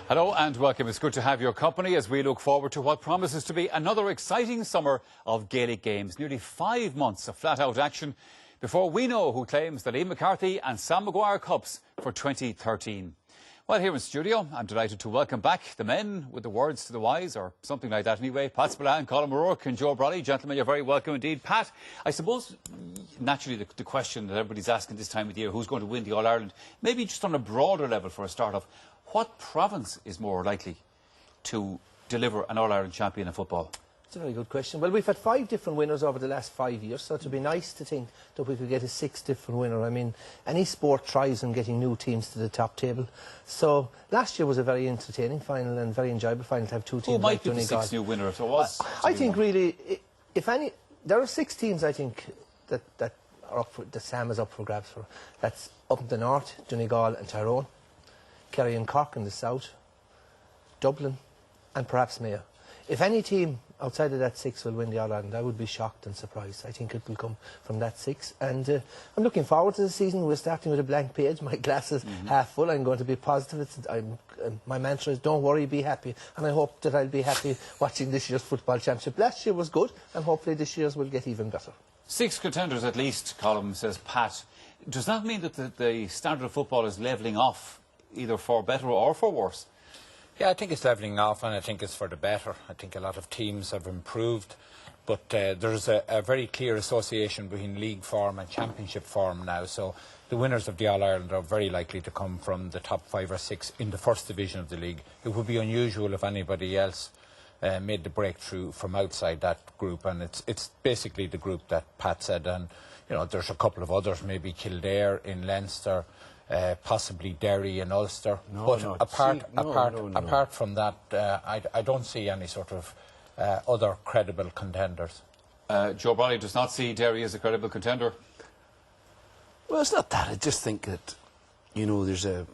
Hello and welcome. It's good to have your company as we look forward to what promises to be another exciting summer of Gaelic games. Nearly 5 months of flat-out action before we know who claims the Liam McCarthy and Sam Maguire Cups for 2013. Well, here in studio, I'm delighted to welcome back the men with the words to the wise, or something like that anyway. Pat Spillane, Colm and Joe Brolly. Gentlemen, you're very welcome indeed. Pat, I suppose, naturally, the question that everybody's asking this time of the year, who's going to win the All-Ireland? Maybe just on a broader level for a start-off. What province is more likely to deliver an All-Ireland champion in football? It's a very good question. Well, we've had 5 different winners over the last 5 years, so it would be nice to think that we could get a 6th different winner. I mean, any sport thrives on getting new teams to the top table. So last year was a very entertaining final and very enjoyable final to have 2 teams. Who might be the 6th new winner if there was? I think really, if any, there are 6 teams I think that are up for, that Sam is up for grabs for. That's up in the north, Donegal and Tyrone, Kerry and Cork in the south, Dublin and perhaps Mayo. If any team outside of that 6 will win the All-Ireland, I would be shocked and surprised. I think it will come from that 6. And I'm looking forward to the season. We're starting with a blank page. My glass is half full. I'm going to be positive. My mantra is don't worry, be happy. And I hope that I'll be happy watching this year's football championship. Last year was good, and hopefully this year's will get even better. 6 contenders at least, Colm, says Pat. Does that mean that the standard of football is levelling off, either for better or for worse? Yeah, I think it's levelling off, and I think it's for the better. I think a lot of teams have improved, but there's a very clear association between league form and championship form now. So the winners of the All-Ireland are very likely to come from the top 5 or 6 in the first division of the league. It would be unusual if anybody else made the breakthrough from outside that group, and it's basically the group that Pat said. And you know, there's a couple of others, maybe Kildare in Leinster. Possibly Derry and Ulster, but apart from that, I don't see any sort of other credible contenders. Joe Brolly does not see Derry as a credible contender. Well, it's not that. I just think that, you know, there's a.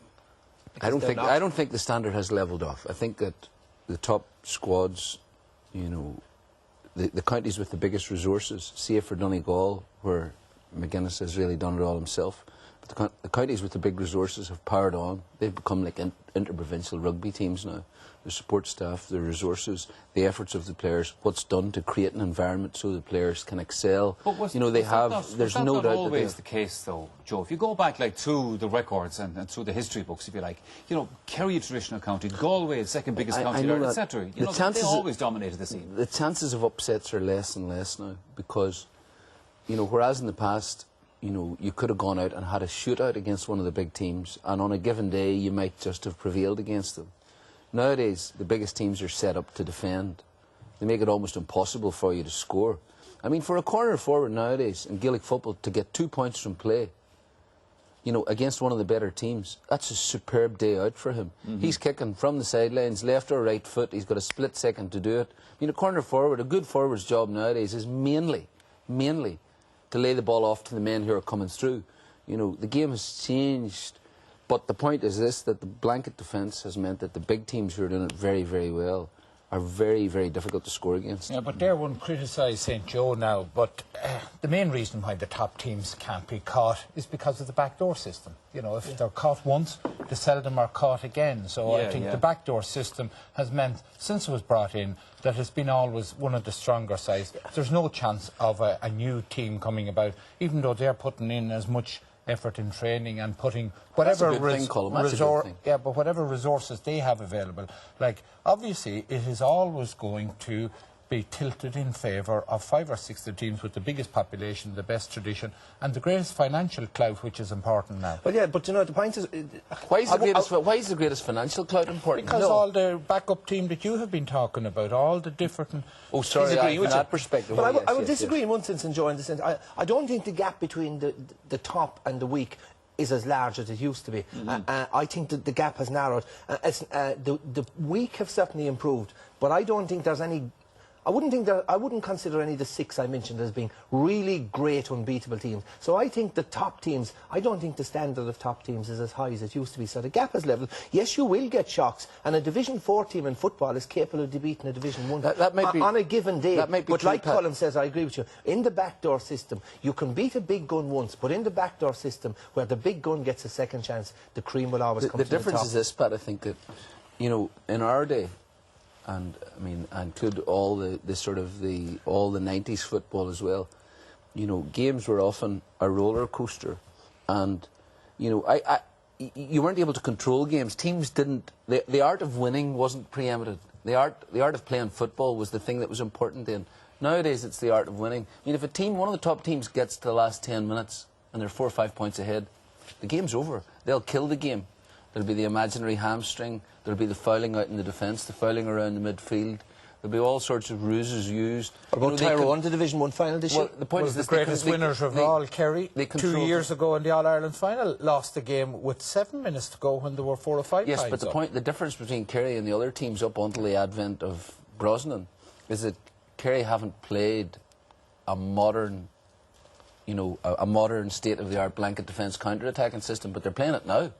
I don't think the standard has levelled off. I think that the top squads, you know, the counties with the biggest resources, save for Donegal, where McGuinness has really done it all himself. The counties with the big resources have powered on. They've become like inter-provincial rugby teams now. The support staff, the resources, the efforts of the players, what's done to create an environment so the players can excel. But you know, they have. There's no doubt that always the case, though, Joe. If you go back like through the records and through the history books, if you like, you know, Kerry, a traditional county, Galway, the second biggest county, etc. You know, they always dominated the scene. The chances of upsets are less and less now because, you know, whereas in the past, you know, you could have gone out and had a shootout against one of the big teams, and on a given day you might just have prevailed against them. Nowadays, the biggest teams are set up to defend. They make it almost impossible for you to score. I mean, for a corner forward nowadays in Gaelic football to get 2 points from play, you know, against one of the better teams, that's a superb day out for him. He's kicking from the sidelines, left or right foot. He's got a split second to do it. I mean, a corner forward, a good forward's job nowadays is mainly to lay the ball off to the men who are coming through. You know, the game has changed, but the point is this, that the blanket defence has meant that the big teams who are doing it very, very well are very, very difficult to score against. Yeah, but there won't criticise St. Joe now, but the main reason why the top teams can't be caught is because of the backdoor system. You know, if they're caught once, they seldom are caught again. So I think the backdoor system has meant, since it was brought in, that it's been always one of the stronger sides. There's no chance of a new team coming about, even though they're putting in as much effort in training and putting whatever whatever resources they have available. Like, obviously, it is always going to be tilted in favour of 5 or 6 of the teams with the biggest population, the best tradition, and the greatest financial clout, which is important now. Well, yeah, but you know, the point is, why is the greatest financial clout important? Because all the backup team that you have been talking about, all the different. Oh, sorry, from that perspective. But I would disagree in one sense and Joe in the sense. I don't think the gap between the top and the weak is as large as it used to be. I think that the gap has narrowed. The weak have certainly improved, but I don't think there's any. I wouldn't consider any of the 6 I mentioned as being really great, unbeatable teams. So I think the top teams, I don't think the standard of top teams is as high as it used to be. So the gap has levelled. Yes, you will get shocks, and a Division 4 team in football is capable of defeating a Division 1 on a given day. But like Colm says, I agree with you. In the backdoor system, you can beat a big gun once, but in the backdoor system, where the big gun gets a second chance, the cream will always come to the top. The difference is this, Pat, I think that you know, in our day, and I mean, I include all the sort of all the 90s football as well, you know, games were often a roller coaster, and you know, you weren't able to control games. Teams didn't. The art of winning wasn't preeminent. The art of playing football was the thing that was important then. Nowadays, it's the art of winning. I mean, if one of the top teams gets to the last 10 minutes and they're 4 or 5 points ahead, the game's over. They'll kill the game. There'll be the imaginary hamstring. There'll be the fouling out in the defence, the fouling around the midfield. There'll be all sorts of ruses used. What about Tyrone, the Division 1 final this year? The point is the greatest winners of all, Kerry, 2 years ago in the All-Ireland final, lost the game with 7 minutes to go when there were 4 or 5 Yes, times but the difference between Kerry and the other teams up until the advent of Brosnan is that Kerry haven't played a modern, you know, a modern state-of-the-art blanket defence counter-attacking system, but they're playing it now.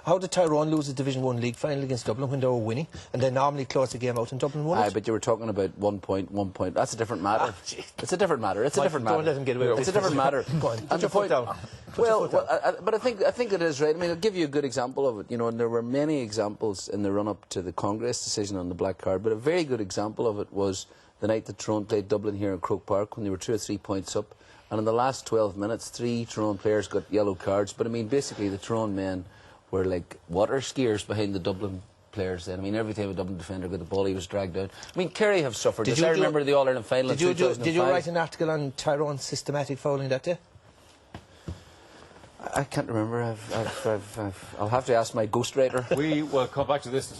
How did Tyrone lose the Division 1 league final against Dublin when they were winning, and they normally close the game out and Dublin won it? But you were talking about 1 point. That's a different matter. It's a different matter. It's a different matter. Don't let him get away with it. It's a different matter. Go on, put your foot down. But I think it is right. I mean, I'll give you a good example of it. You know, and there were many examples in the run-up to the Congress decision on the black card, but a very good example of it was the night that Tyrone played Dublin here in Croke Park when they were 2 or 3 points up, and in the last 12 minutes, 3 Tyrone players got yellow cards. But I mean, basically, the Tyrone men were like water skiers behind the Dublin players then. I mean, every time a Dublin defender got the ball, he was dragged out. I mean, Kerry have suffered this. I remember the All-Ireland final in 2005. Did you write an article on Tyrone's systematic fouling that day? I can't remember. I'll have to ask my ghostwriter. We will come back to this.